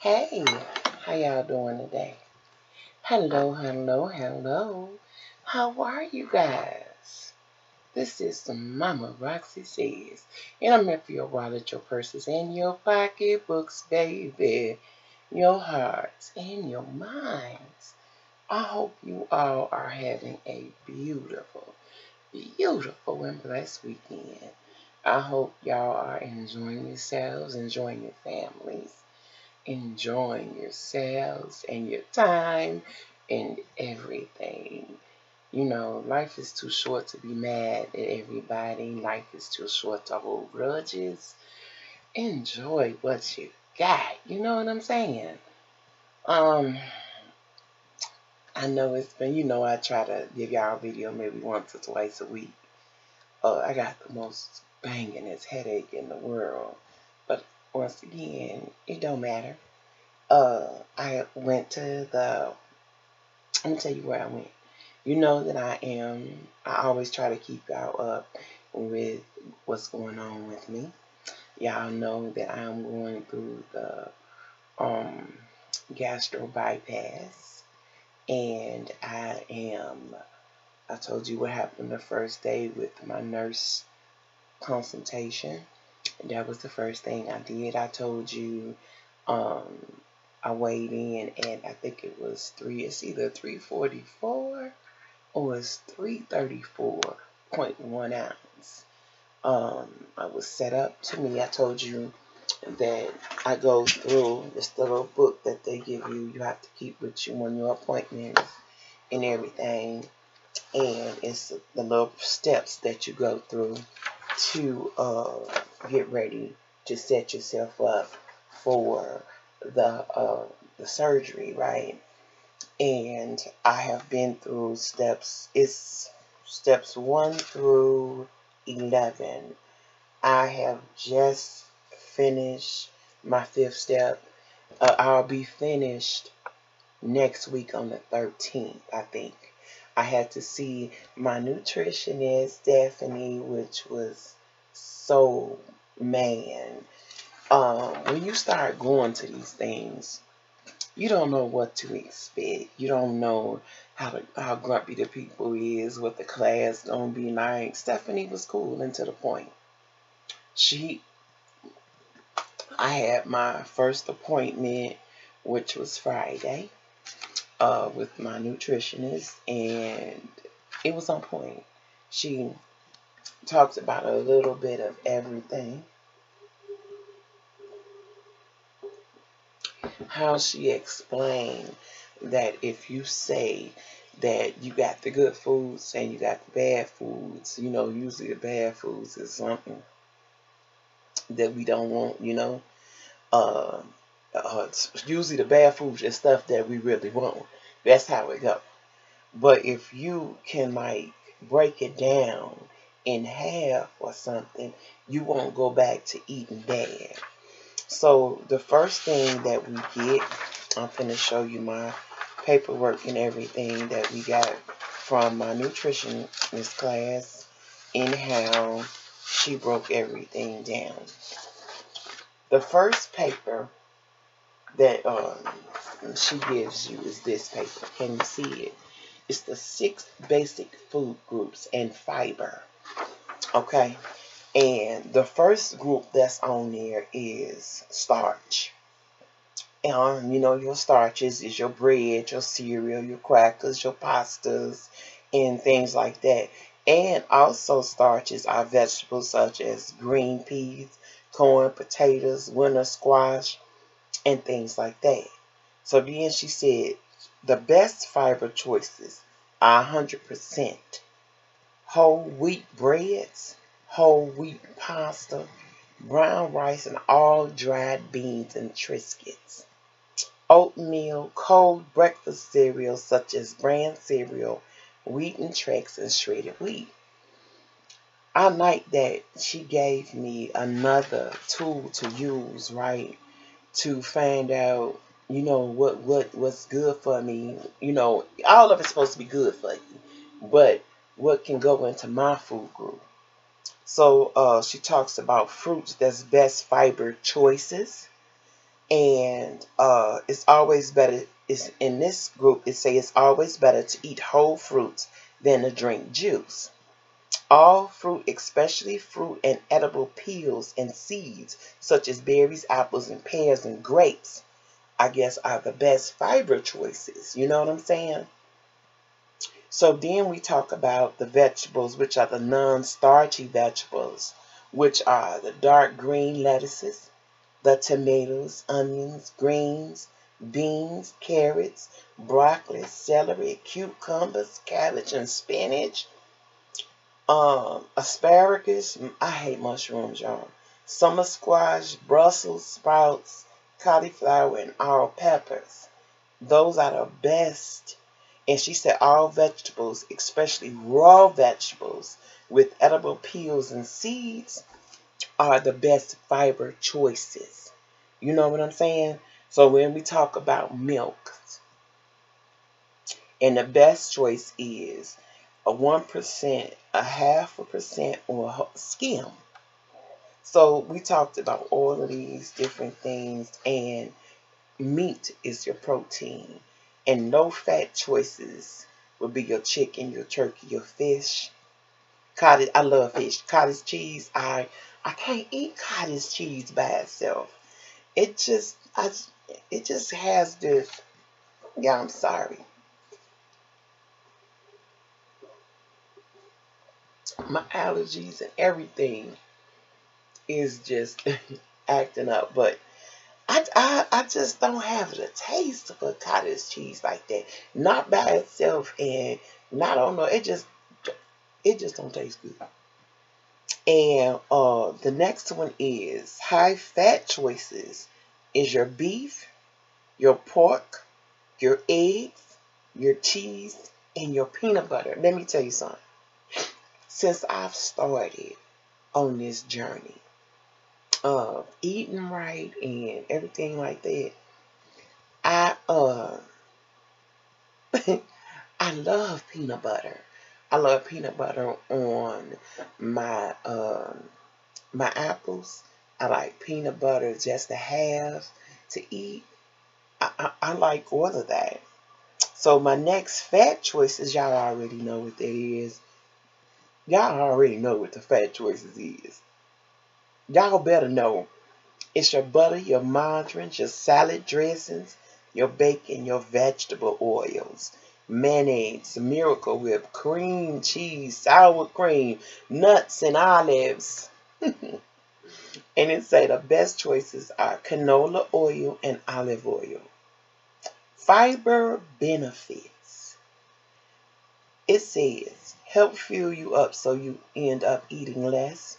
Hey, how y'all doing today? Hello, hello, hello. How are you guys? This is the Mama Roxy Says, and I'm here for your wallet, your purses, and your pocketbooks, baby. Your hearts and your minds. I hope you all are having a beautiful, beautiful and blessed weekend. I hope y'all are enjoying yourselves, enjoying your families, enjoying yourselves and your time and everything. You know, life is too short to be mad at everybody. Life is too short to hold grudges. Enjoy what you got. You know what I'm saying? Um, I know it's been, I try to give y'all a video maybe once or twice a week. I got the most bangingest headache in the world. But once again, it don't matter. I went to let me tell you where I went. You know that I always try to keep y'all up with what's going on with me. Y'all know that I'm going through the um, gastro bypass, and I told you what happened the first day with my nurse consultation. That was the first thing I did. I told you um, I weighed in and I think it was it's either 344 or it's 334.1 ounce. I was set up to me. I told you that I go through this little book that they give you. You have to keep with you on your appointments and everything. And it's the little steps that you go through to get ready to set yourself up for the surgery, right? And I have been through steps 1 through 11. I have just finished my 5th step. I'll be finished next week on the 13th, I think. I had to see my nutritionist, Stephanie, which was so, man. When you start going to these things, you don't know what to expect. You don't know how grumpy the people is, what the class gonna be like. Stephanie was cool and to the point. I had my first appointment, which was Friday, with my nutritionist, and it was on point. She talked about a little bit of everything. How she explained that if you say that you got the good foods and you got the bad foods, usually the bad foods is something that we don't want, uh, usually the bad foods is stuff that we really want. That's how it goes. But if you can break it down in half or something, you won't go back to eating bad. So the first thing that we get, I'm finna show you my paperwork and everything that we got from my nutritionist class and how she broke everything down. The first paper that she gives you is this paper. Can you see it? It's the 6 basic food groups and fiber. Okay? And the first group that's on there is starch. Your starches is your bread, your cereal, your crackers, your pastas, and things like that. And also starches are vegetables such as green peas, corn, potatoes, winter squash, and things like that. So then she said the best fiber choices are 100% whole wheat breads, whole wheat pasta, brown rice, and all dried beans and Triscuits. Oatmeal, cold breakfast cereal such as bran cereal, wheaten Trix, and shredded wheat. I like that she gave me another tool to use, right, to find out, what's good for me. All of it's supposed to be good for you, but what can go into my food group. So she talks about fruits that's best fiber choices, And it's always better. It's in this group. It say it's always better to eat whole fruits than to drink juice. All fruit, especially fruit and edible peels and seeds, such as berries, apples, and pears and grapes, I guess are the best fiber choices. You know what I'm saying? So then we talk about the vegetables, which are the non-starchy vegetables, which are the dark green lettuces, the tomatoes, onions, greens, beans, carrots, broccoli, celery, cucumbers, cabbage, and spinach. Asparagus. I hate mushrooms, y'all. Summer squash, Brussels sprouts, cauliflower, and all peppers. Those are the best. And she said all vegetables, especially raw vegetables with edible peels and seeds, are the best fiber choices. You know what I'm saying? So when we talk about milk, and the best choice is a 1%, a half a percent, or a skim. So we talked about all of these different things, and meat is your protein, and no fat choices would be your chicken, your turkey, your fish. Cottage, I love fish. Cottage cheese, I can't eat cottage cheese by itself. It just it just has this. Yeah, I'm sorry. My allergies and everything is just acting up, but I just don't have the taste for cottage cheese like that. Not by itself, and not on no. It just don't taste good. And the next one is high fat choices. Is your beef, your pork, your eggs, your cheese, and your peanut butter. Let me tell you something. Since I've started on this journey of eating right and everything like that, I I love peanut butter. I love peanut butter on my my apples. I like peanut butter just to have to eat. I like all of that. So my next fat choices, y'all already know what that is. Y'all already know what the fat choices is. Y'all better know. It's your butter, your margarine, your salad dressings, your bacon, your vegetable oils, mayonnaise, Miracle Whip, cream cheese, sour cream, nuts, and olives. And it say the best choices are canola oil and olive oil. Fiber benefits. It says help fuel you up so you end up eating less.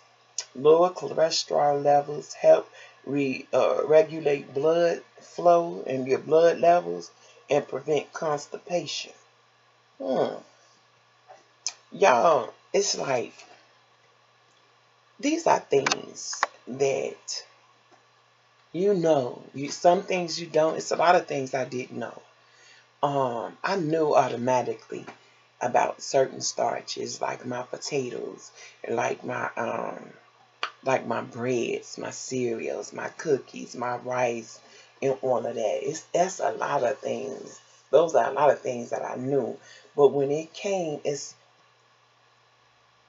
Lower cholesterol levels, help regulate blood flow and your blood levels, and prevent constipation. Hmm. Y'all, it's like these are things that some things you don't. It's a lot of things I didn't know. I knew automatically about certain starches, like my potatoes, and like my breads, my cereals, my cookies, my rice, and all of that. That's a lot of things. Those are a lot of things that I knew. But when it came, it's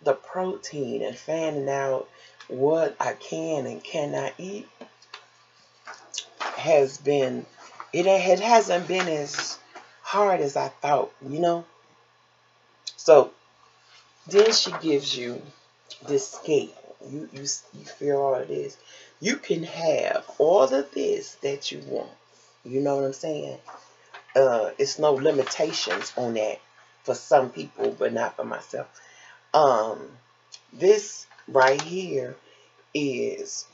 the protein and finding out what I can and cannot eat has been, it hasn't been as hard as I thought. So then she gives you this scale. You feel all of this. You can have all of this that you want. You know what I'm saying? It's no limitations on that for some people, but not for myself. Um, this right here is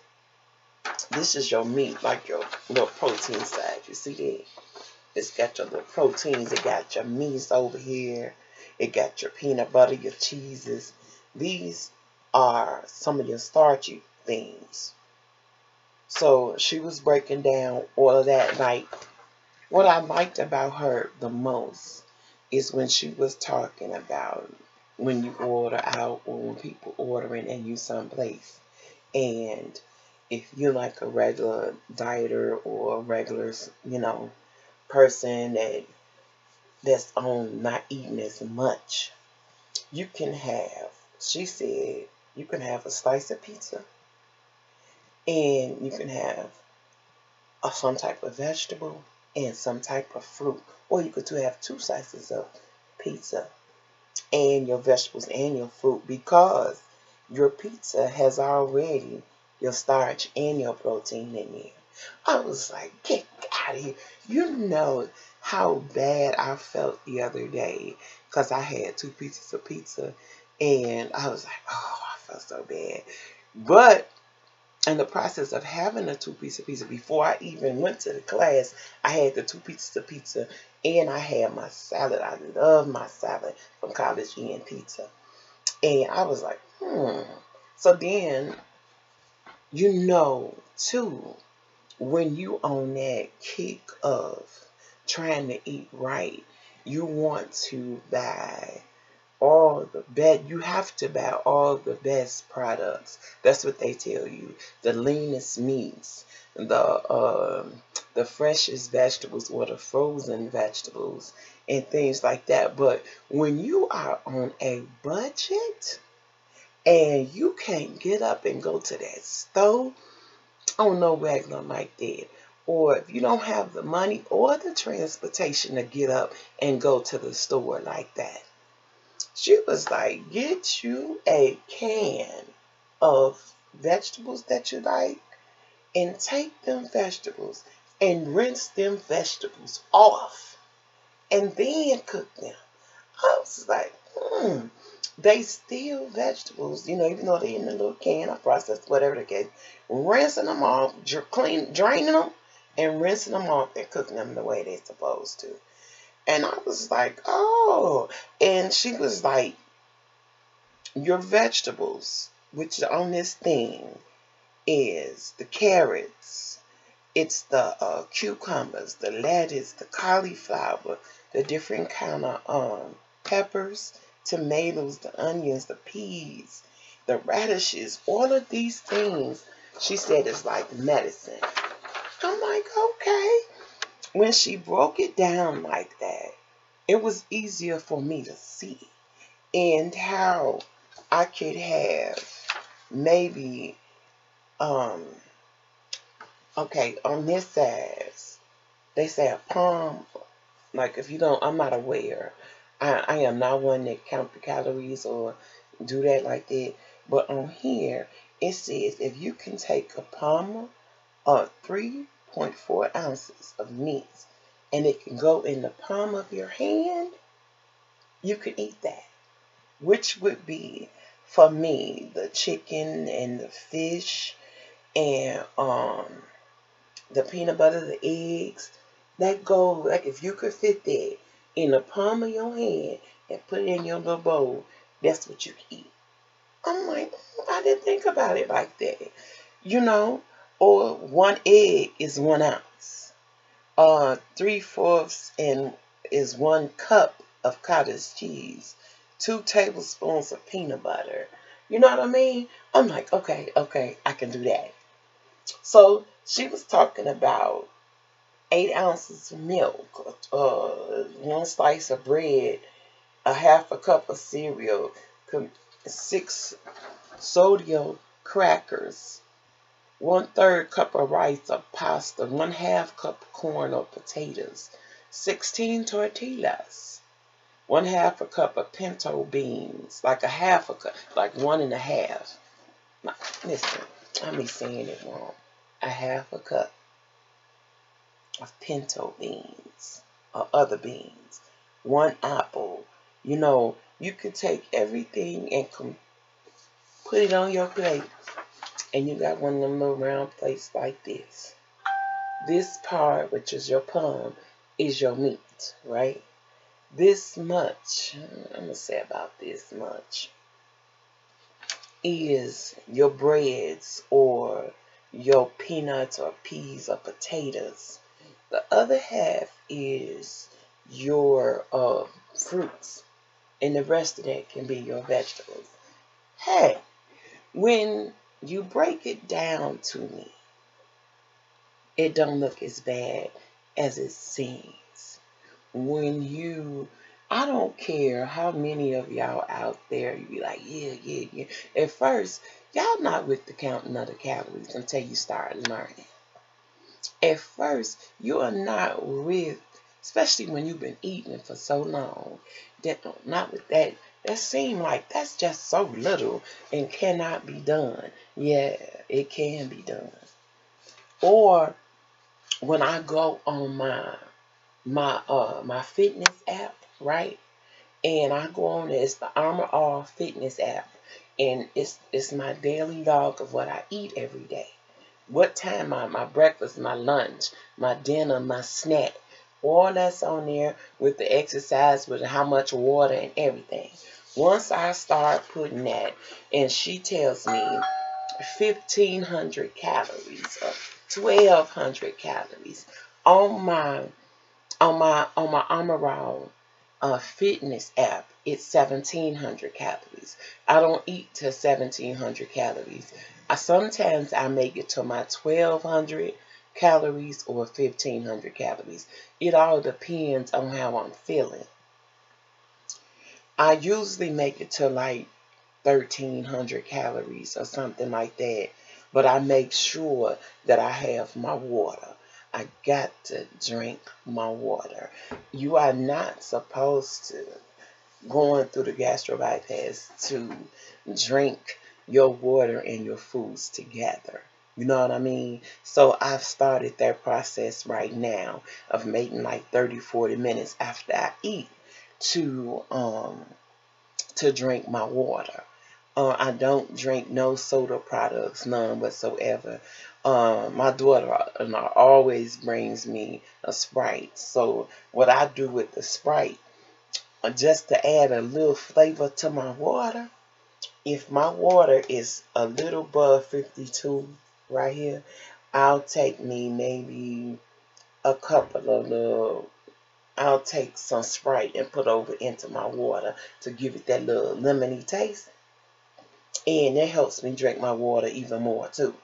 this is your meat, like your little protein side. You see that? It's got your little proteins. It got your meats over here. It got your peanut butter, your cheeses. These are some of your starchy things. So she was breaking down all of that. Like, what I liked about her the most is when she was talking about when you order out or when people ordering and you someplace. And if you're like a regular dieter or a regular, person that's on not eating as much, you can have, she said, you can have a slice of pizza and you can have some type of vegetable and some type of fruit. Or you could have two slices of pizza and your vegetables and your fruit, because your pizza has already your starch and your protein in there. I was like, get out of here. You know how bad I felt the other day because I had two pieces of pizza and I was like, oh, I felt so bad. But in the process of having a two-piece of pizza, before I even went to the class, I had the two pieces of pizza and I had my salad. I love my salad from College Inn Pizza. And I was like, So then, too, when you on that kick of trying to eat right, you want to buy you have to buy all the best products. That's what they tell you. The leanest meats, the freshest vegetables or the frozen vegetables and things like that. But when you are on a budget and you can't get up and go to that store on no regular like that, or if you don't have the money or the transportation to get up and go to the store like that, she was like, get you a can of vegetables that you like and take them vegetables and rinse them vegetables off and then cook them. I was like, They still vegetables, even though they're in a little can or processed, whatever the case, rinsing them off, draining them and rinsing them off and cooking them the way they're supposed to. And I was like, oh. And she was like, your vegetables, which are on this thing, is the carrots, it's the cucumbers, the lettuce, the cauliflower, the different kind of peppers, tomatoes, the onions, the peas, the radishes, all of these things, she said, is like medicine. I'm like, okay. When she broke it down like that, it was easier for me to see and how I could have maybe, okay, on this side, they say a palm, like if you don't, I'm not aware. I am not one that count the calories or do that like that. But on here, it says if you can take a palm of 3.4 ounces of meat and it can go in the palm of your hand, you could eat that. Which would be, for me, the chicken and the fish and the peanut butter, the eggs. That go, like if you could fit that in the palm of your hand and put it in your little bowl, that's what you can eat. I'm like, I didn't think about it like that. Or one egg is 1 ounce. 3/4 and is 1 cup of cottage cheese. 2 tablespoons of peanut butter. You know what I mean? I'm like, okay, I can do that. So she was talking about 8 ounces of milk, 1 slice of bread, a half a cup of cereal, 6 sodium crackers, 1/3 cup of rice or pasta, 1/2 cup of corn or potatoes, 16 tortillas, 1/2 a cup of pinto beans, like a half a cup, like 1.5. Now, listen, I be saying it wrong. A half a cup of pinto beans or other beans, 1 apple. You could take everything and put it on your plate, and you got one of them little round plates like this. This part, which is your palm, is your meat, right? This much, I'm going to say about this much, is your breads or your peanuts or peas or potatoes. The other half is your fruits, and the rest of that can be your vegetables. Hey, when you break it down to me, it don't look as bad as it seems. When you, I don't care how many of y'all out there, you be like, yeah, yeah, yeah. At first, y'all not with the counting of the calories until you start learning. At first, you are not with, especially when you've been eating for so long, that not with that. That seems like that's just so little and cannot be done. Yeah, it can be done. Or when I go on my fitness app, right? And I go on there, it's the Armor All fitness app, and it's my daily log of what I eat every day. What time my breakfast, my lunch, my dinner, my snack, all that's on there with the exercise, with how much water and everything. Once I start putting that, and she tells me 1,500 calories or 1,200 calories on my Amaral fitness app, it's 1,700 calories. I don't eat to 1,700 calories. Sometimes I make it to my 1,200 calories or 1,500 calories. It all depends on how I'm feeling. I usually make it to like 1,300 calories or something like that. But I make sure that I have my water. I got to drink my water. You are not supposed to, going through the gastro bypass, to drink your water and your foods together. You know what I mean? So I've started that process right now of making like 30, 40 minutes after I eat to drink my water. I don't drink no soda products, none whatsoever. My daughter always brings me a Sprite. So what I do with the Sprite, just to add a little flavor to my water, if my water is a little above 52 right here, I'll take me maybe a couple of little, I'll take some Sprite and put over into my water to give it that little lemony taste. And it helps me drink my water even more too.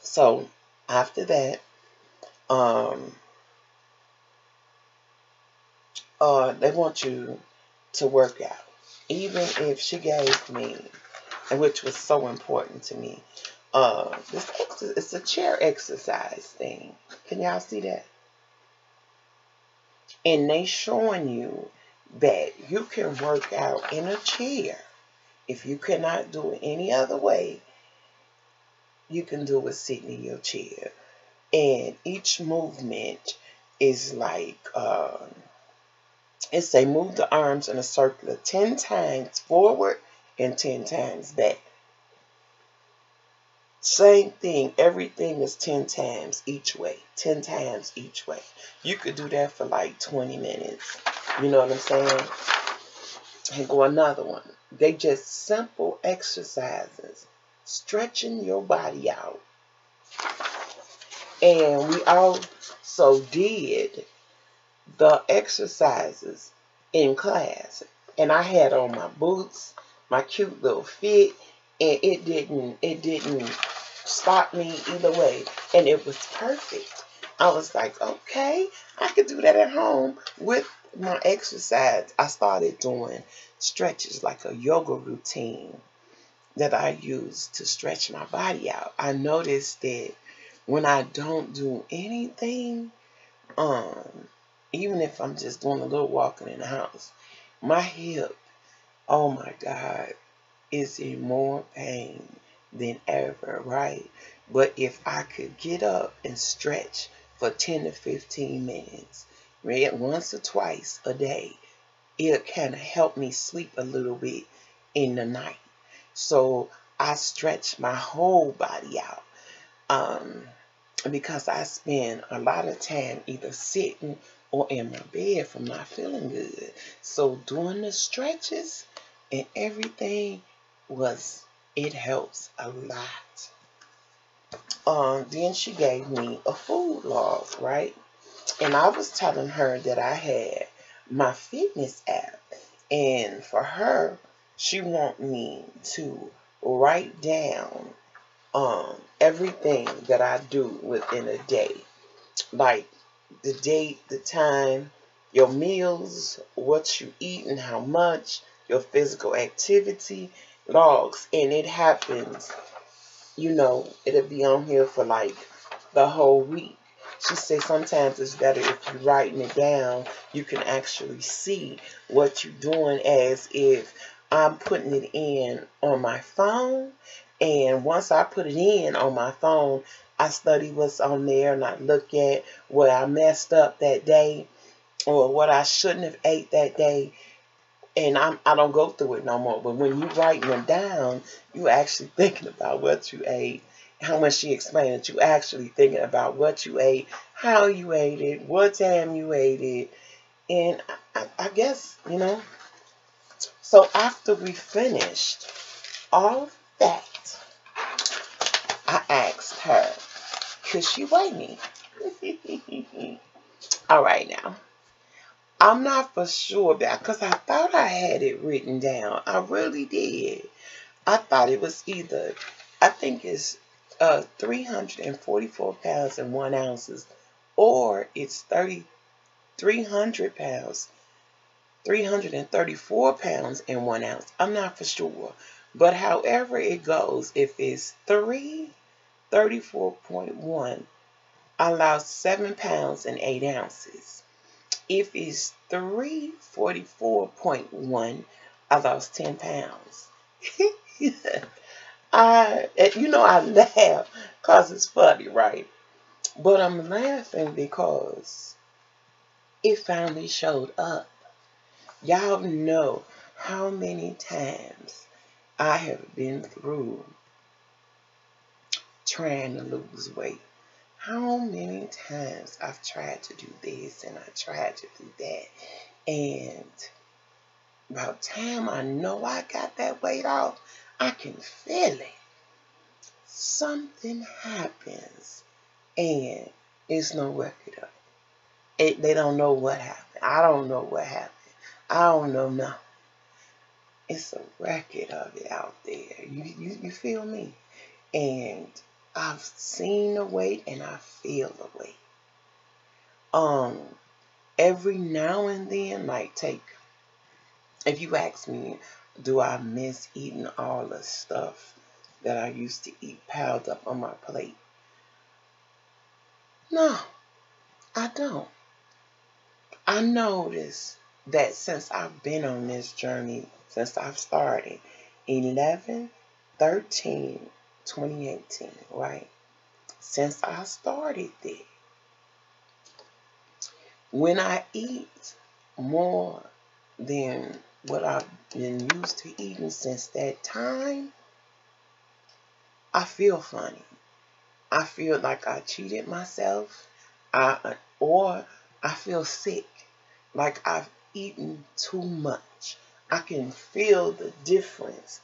So after that, they want you to work out. Even if she gave me, and which was so important to me, it's a chair exercise thing. Can y'all see that? And they showing you that you can work out in a chair. If you cannot do it any other way, you can do it sitting in your chair. And each movement is like, it say move the arms in a circle of 10 times forward and 10 times back. Same thing, everything is 10 times each way, 10 times each way. You could do that for like 20 minutes. You know what I'm saying? And go another one. They just simple exercises, stretching your body out. And we also did the exercises in class. And I had on my boots, my cute little fit, and it didn't stop me either way. And it was perfect. I was like, okay, I could do that at home with my exercise. I started doing stretches, like a yoga routine that I use to stretch my body out. I noticed that when I don't do anything, even if I'm just doing a little walking in the house, my hip, oh my God, is in more pain than ever, right? But if I could get up and stretch for 10 to 15 minutes, right, once or twice a day, it can help me sleep a little bit in the night. So I stretch my whole body out. Because I spend a lot of time either sitting or in my bed from not feeling good. So doing the stretches and everything it helps a lot. Then she gave me a food log, right? And I was telling her that I had my fitness app. And for her, she want me to write down everything that I do within a day. Like the date, the time, your meals, what you eat and how much, your physical activity, logs. And it happens, it'll be on here for like the whole week. She said sometimes it's better if you're writing it down. You can actually see what you're doing as if I'm putting it in on my phone. And once I put it in on my phone, I study what's on there and I look at where I messed up that day or what I shouldn't have ate that day. And I don't go through it no more. But when you're writing them down, you actually thinking about what you ate. How much she explained that you actually thinking about what you ate, how you ate it, what time you ate it. And I guess, So after we finished all of that, I asked her, could she weigh me? All right now. I'm not for sure because I thought I had it written down. I really did. I thought it was either, I think it's 344 pounds and 1 ounces, or it's 300 pounds, 334 pounds and 1 ounce. I'm not for sure. But however it goes, if it's 334.1, I lost 7 pounds and 8 ounces. If it's 344.1, I lost 10 pounds. I laugh because it's funny, right? But I'm laughing because it finally showed up. Y'all know how many times I have been through trying to lose weight. How many times I've tried to do this and I tried to do that. And by the time I know I got that weight off, I can feel it. Something happens and it's no record of it. They don't know what happened. I don't know what happened. I don't know nothing. It's a record of it out there. You feel me? And I've seen the weight and I feel the weight. Every now and then, if you ask me, do I miss eating all the stuff that I used to eat piled up on my plate? No, I don't. I noticed that since I've been on this journey, since I've started, 11/13/2018, right? Since I started this, when I eat more than what I've been used to eating since that time, I feel funny. I feel like I cheated myself, or I feel sick, like I've eaten too much. I can feel the difference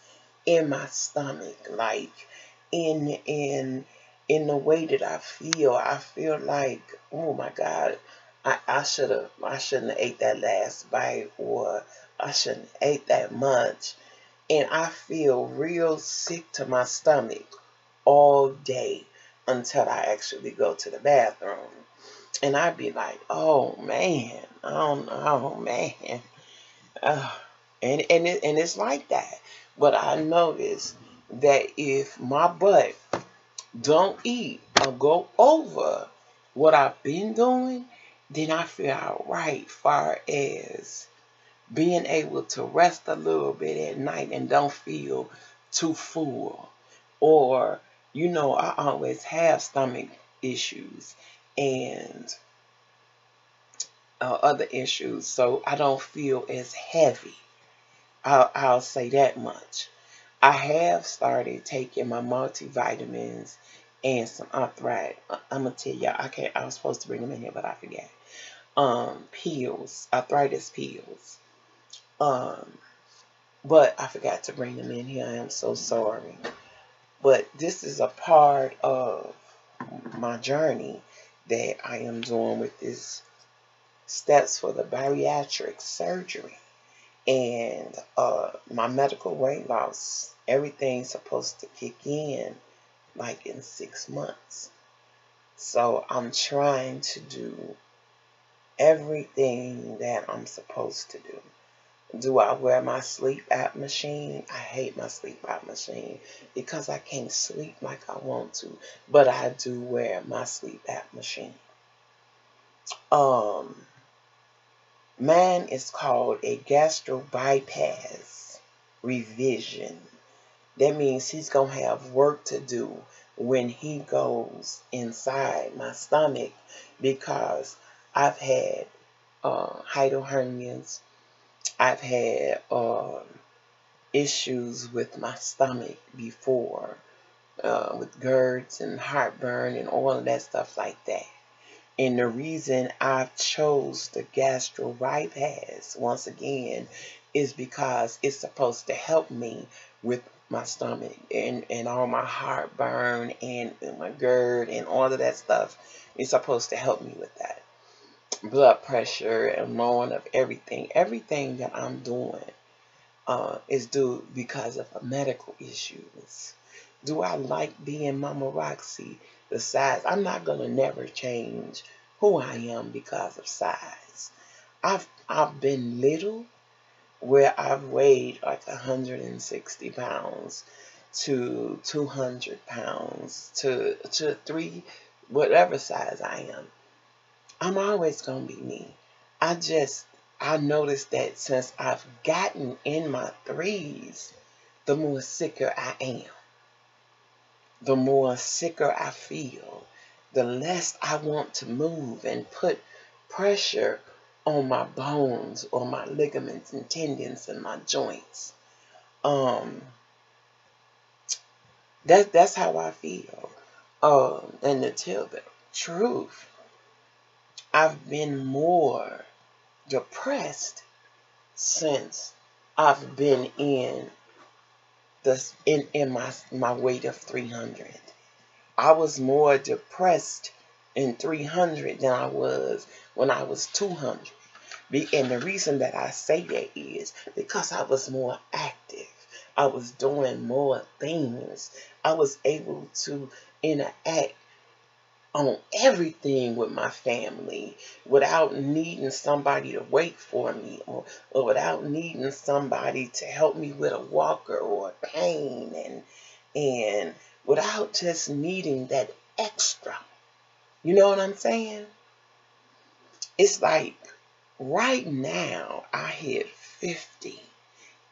in my stomach, like in the way that I feel. I feel like, oh my God, I shouldn't have ate that last bite, or I shouldn't have ate that much. And I feel real sick to my stomach all day until I actually go to the bathroom. And I'd be like, oh man, oh man. And it's like that. But I notice that if my butt don't eat or go over what I've been doing, then I feel alright far as being able to rest a little bit at night and don't feel too full. Or, I always have stomach issues and other issues, so I don't feel as heavy. I'll say that much. I have started taking my multivitamins and some arthritis. I'm gonna tell y'all, I was supposed to bring them in here, but I forgot. Pills, arthritis pills. But I forgot to bring them in here. I am so sorry. But this is a part of my journey that I am doing with this steps for the bariatric surgery. And my medical weight loss, everything's supposed to kick in like in 6 months. So I'm trying to do everything that I'm supposed to do. Do I wear my sleep app machine? I hate my sleep app machine because I can't sleep like I want to. But I do wear my sleep app machine. Um, Mine is called a gastro bypass revision. That means he's going to have work to do when he goes inside my stomach because I've had hiatal hernias. I've had issues with my stomach before, with GERDs and heartburn and all of that stuff like that. And the reason I've chose the gastro bypass once again is because it's supposed to help me with my stomach and all my heartburn and my GERD and all of that stuff. It's supposed to help me with that. Blood pressure and lowering of everything. Everything that I'm doing is due because of medical issues. Do I like being Mama Roxy? The size, I'm not gonna never change who I am because of size. I've been little where I've weighed like 160 pounds to 200 pounds to three, whatever size I am. I'm always gonna be me. I noticed that since I've gotten in my threes, the more sicker I am. The more sicker I feel, the less I want to move and put pressure on my bones or my ligaments and tendons and my joints. That's how I feel. And to tell the truth, I've been more depressed since I've been in my weight of 300. I was more depressed in 300 than I was when I was 200. And the reason that I say that is because I was more active. I was doing more things. I was able to interact on everything with my family without needing somebody to wait for me or without needing somebody to help me with a walker or a cane and without just needing that extra. You know what I'm saying? It's like right now I hit 50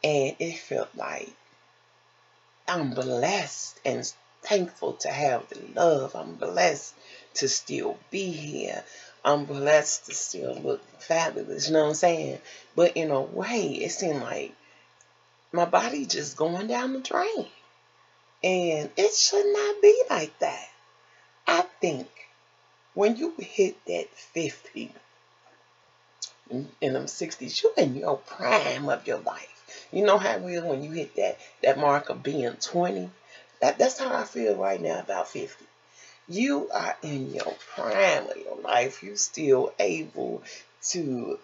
and it felt like I'm blessed and thankful to have the love. I'm blessed to still be here. I'm blessed to still look fabulous. You know what I'm saying? But in a way, it seemed like my body just going down the drain. And it should not be like that. I think when you hit that 50 in them 60s, you're in your prime of your life. You know how it is when you hit that mark of being 20? That's how I feel right now about 50. You are in your prime of your life. You still able to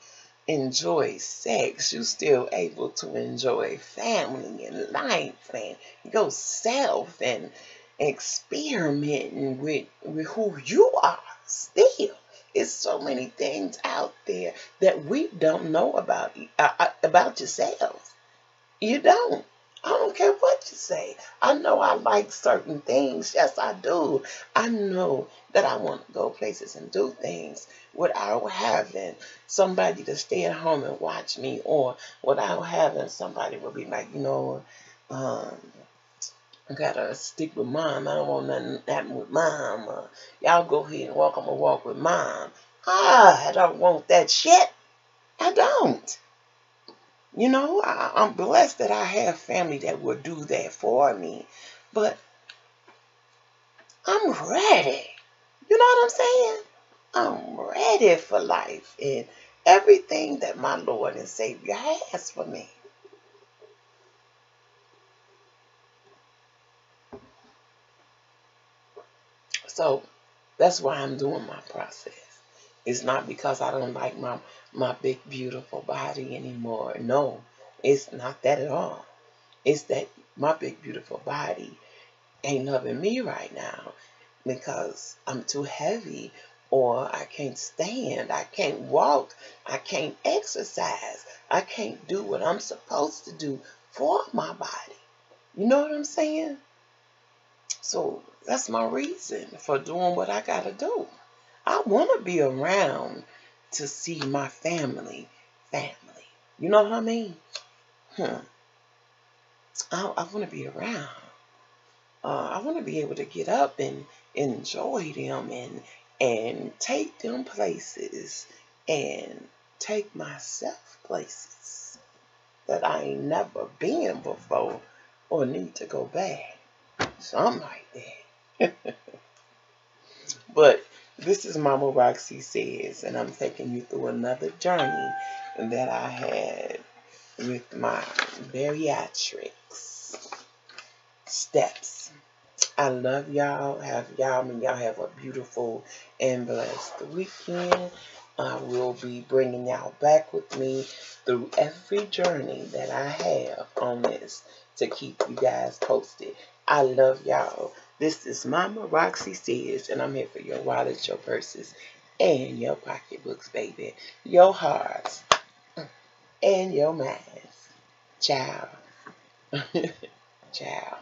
enjoy sex. You still able to enjoy family and life and yourself and experimenting with who you are still. It's so many things out there that we don't know about yourself. You don't. I don't care what you say. I know I like certain things. Yes, I do. I know that I want to go places and do things without having somebody to stay at home and watch me, or without having somebody will be like, I gotta stick with mom. I don't want nothing happen with mom. Y'all go ahead and walk. I'm gonna walk with mom. I don't want that shit. I don't. I'm blessed that I have family that will do that for me. But I'm ready. You know what I'm saying? I'm ready for life and everything that my Lord and Savior has for me. So that's why I'm doing my process. It's not because I don't like my big, beautiful body anymore. No. It's not that at all. It's that my big beautiful body ain't loving me right now because I'm too heavy, or I can't stand, I can't walk, I can't exercise, I can't do what I'm supposed to do for my body. You know what I'm saying? So that's my reason for doing what I gotta do. I want to be around to see my family. You know what I mean? Hmm. I want to be around. I want to be able to get up and enjoy them and take them places and take myself places that I ain't never been before or need to go back. Something like that. But this is Mama Roxy Says, and I'm taking you through another journey that I had with my bariatrics steps. I love y'all. Y'all have a beautiful and blessed weekend. I will be bringing y'all back with me through every journey that I have on this to keep you guys posted. I love y'all. This is Mama Roxy Says, and I'm here for your wallets, your purses, and your pocketbooks, baby. Your hearts and your minds. Ciao. Ciao.